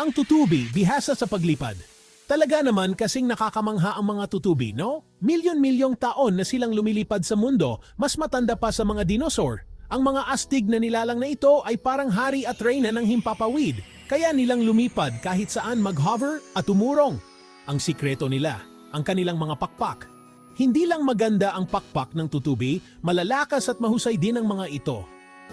Ang tutubi, bihasa sa paglipad. Talaga naman kasing nakakamangha ang mga tutubi, no? Milyon-milyong taon na silang lumilipad sa mundo, mas matanda pa sa mga dinosaur. Ang mga astig na nilalang na ito ay parang hari at reyna ng himpapawid, kaya nilang lumipad kahit saan mag-hover at umurong. Ang sikreto nila, ang kanilang mga pakpak. Hindi lang maganda ang pakpak ng tutubi, malalakas at mahusay din ang mga ito.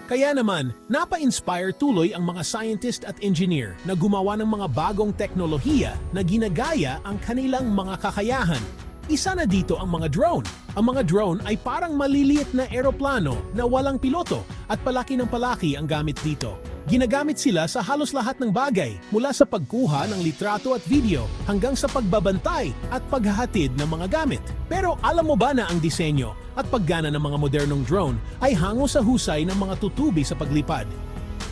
Kaya naman, napa-inspire tuloy ang mga scientist at engineer na gumawa ng mga bagong teknolohiya na ginagaya ang kanilang mga kakayahan. Isa na dito ang mga drone. Ang mga drone ay parang maliliit na eroplano na walang piloto at palaki ng palaki ang gamit dito. Ginagamit sila sa halos lahat ng bagay, mula sa pagkuha ng litrato at video hanggang sa pagbabantay at paghahatid ng mga gamit. Pero alam mo ba na ang disenyo at paggana ng mga modernong drone ay hango sa husay ng mga tutubi sa paglipad?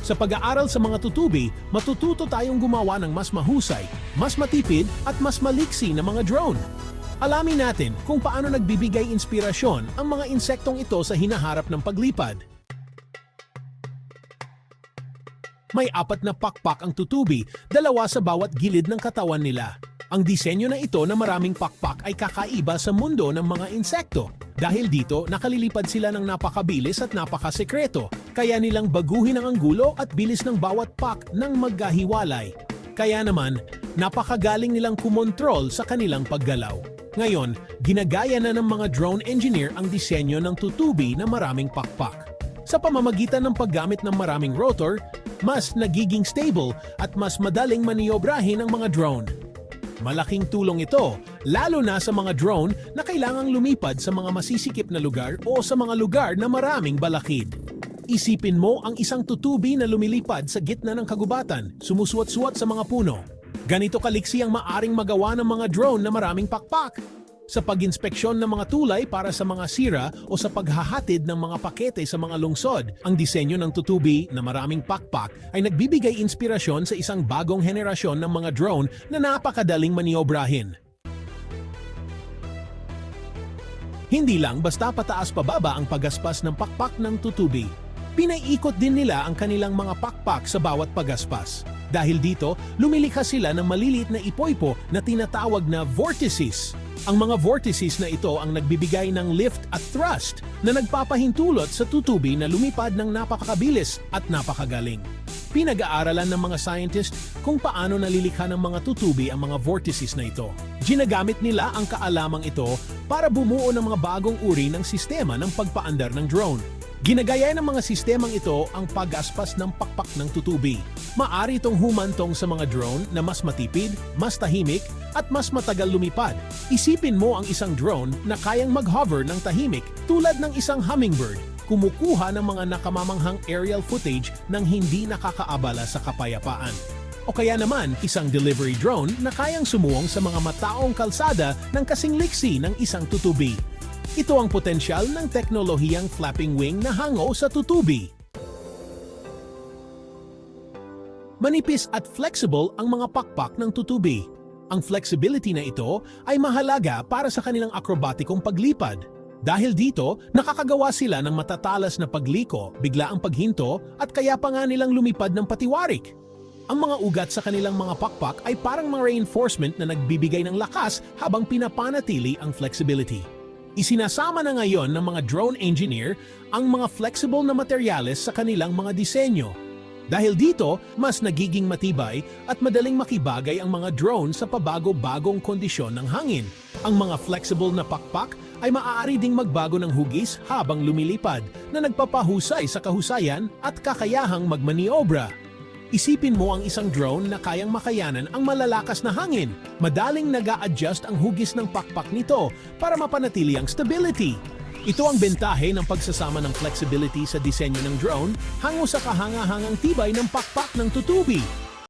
Sa pag-aaral sa mga tutubi, matututo tayong gumawa ng mas mahusay, mas matipid at mas maliksi na mga drone. Alamin natin kung paano nagbibigay inspirasyon ang mga insektong ito sa hinaharap ng paglipad. May 4 na pakpak ang tutubi, 2 sa bawat gilid ng katawan nila. Ang disenyo na ito na maraming pakpak ay kakaiba sa mundo ng mga insekto. Dahil dito, nakalilipad sila ng napakabilis at napakasekreto, kaya nilang baguhin ang anggulo at bilis ng bawat pak ng magkahiwalay. Kaya naman, napakagaling nilang kumontrol sa kanilang paggalaw. Ngayon, ginagaya na ng mga drone engineer ang disenyo ng tutubi na maraming pakpak. Sa pamamagitan ng paggamit ng maraming rotor, mas nagiging stable at mas madaling maniobrahin ang mga drone. Malaking tulong ito, lalo na sa mga drone na kailangang lumipad sa mga masisikip na lugar o sa mga lugar na maraming balakid. Isipin mo ang isang tutubi na lumilipad sa gitna ng kagubatan, sumusuwat-suwat sa mga puno. Ganito kaliksi ang maaring magawa ng mga drone na maraming pakpak. Sa pag-inspeksyon ng mga tulay para sa mga sira o sa paghahatid ng mga pakete sa mga lungsod, ang disenyo ng tutubi na maraming pakpak ay nagbibigay inspirasyon sa isang bagong henerasyon ng mga drone na napakadaling maniobrahin. Hindi lang basta pataas pababa ang pagaspas ng pakpak ng tutubi. Pinaiikot din nila ang kanilang mga pakpak sa bawat pagaspas. Dahil dito, lumilikha sila ng maliliit na ipoypo na tinatawag na vortices. Ang mga vortices na ito ang nagbibigay ng lift at thrust na nagpapahintulot sa tutubi na lumipad ng napakabilis at napakagaling. Pinag-aaralan ng mga scientist kung paano nalilikha ng mga tutubi ang mga vortices na ito. Ginagamit nila ang kaalamang ito para bumuo ng mga bagong uri ng sistema ng pagpaandar ng drone. Ginagaya ng mga sistemang ito ang pag-aspas ng pakpak ng tutubi. Maari itong humantong sa mga drone na mas matipid, mas tahimik, at mas matagal lumipad. Isipin mo ang isang drone na kayang mag-hover ng tahimik tulad ng isang hummingbird, kumukuha ng mga nakamamanghang aerial footage ng hindi nakakaabala sa kapayapaan. O kaya naman, isang delivery drone na kayang sumuwong sa mga mataong kalsada ng kasing liksi ng isang tutubi. Ito ang potensyal ng teknolohiyang flapping wing na hango sa tutubi. Manipis at flexible ang mga pakpak ng tutubi. Ang flexibility na ito ay mahalaga para sa kanilang akrobatikong paglipad. Dahil dito, nakakagawa sila ng matatalas na pagliko, biglaang paghinto, at kaya pa nga nilang lumipad ng patiwarik. Ang mga ugat sa kanilang mga pakpak ay parang mga reinforcement na nagbibigay ng lakas habang pinapanatili ang flexibility. Isinasama na ngayon ng mga drone engineer ang mga flexible na materyales sa kanilang mga disenyo. Dahil dito, mas nagiging matibay at madaling makibagay ang mga drone sa pabago-bagong kondisyon ng hangin. Ang mga flexible na pakpak ay maaari ding magbago ng hugis habang lumilipad na nagpapahusay sa kahusayan at kakayahang magmaniobra. Isipin mo ang isang drone na kayang makayanan ang malalakas na hangin. Madaling nag-a-adjust ang hugis ng pakpak nito para mapanatili ang stability. Ito ang bentahe ng pagsasama ng flexibility sa disenyo ng drone hango sa kahangahangang tibay ng pakpak ng tutubi.